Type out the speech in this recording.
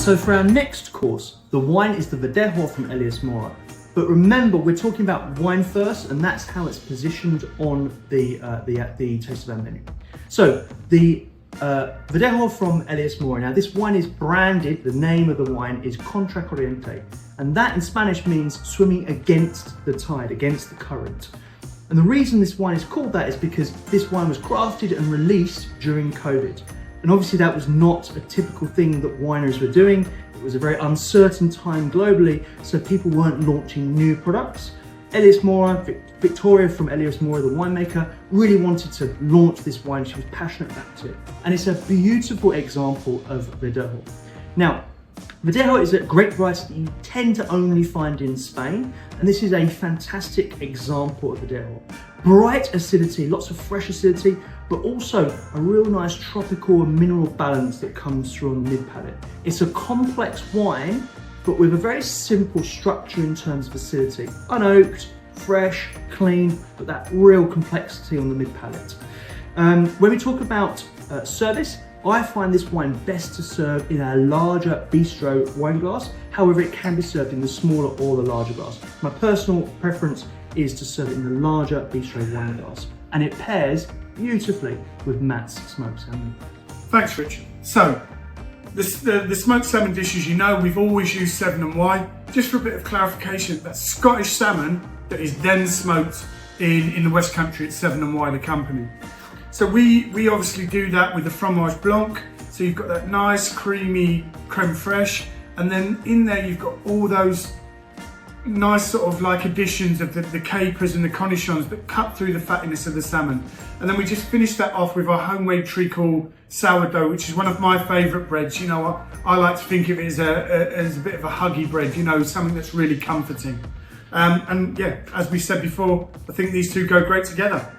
So for our next course, the wine is the Verdejo from Elias Mora. But remember, we're talking about wine first, and that's how it's positioned on the Taste of Our menu. So the Verdejo from Elias Mora. Now this wine is branded, the name of the wine is Contracorriente, and that in Spanish means swimming against the tide, against the current. And the reason this wine is called that is because this wine was crafted and released during COVID. And obviously that was not a typical thing that wineries were doing. It was a very uncertain time globally, so people weren't launching new products. Elias Mora, Victoria from Elias Mora, the winemaker, really wanted to launch this wine. She was passionate about it. And it's a beautiful example of Verdejo. Now, Verdejo is a great variety that you tend to only find in Spain, and this is a fantastic example of Verdejo. Bright acidity, lots of fresh acidity, but also a real nice tropical and mineral balance that comes through on the mid-palate. It's a complex wine, but with a very simple structure in terms of acidity. Unoaked, fresh, clean, but that real complexity on the mid-palate. When we talk about service, I find this wine best to serve in a larger bistro wine glass. However, it can be served in the smaller or the larger glass. My personal preference is to serve it in the larger bistro wine glass. And it pairs beautifully with Matt's smoked salmon. Thanks, Richard. So, the smoked salmon dish, as you know, we've always used 7&Y. Just for a bit of clarification, that's Scottish salmon that is then smoked in the West Country at 7&Y, the company. So we obviously do that with the fromage blanc. So you've got that nice creamy creme fraiche, and then in there you've got all those nice sort of like additions of the capers and the cornichons that cut through the fattiness of the salmon. And then we just finish that off with our homemade treacle sourdough, which is one of my favourite breads. You know, I like to think of it as a bit of a huggy bread, you know, something that's really comforting. And yeah, as we said before, I think these two go great together.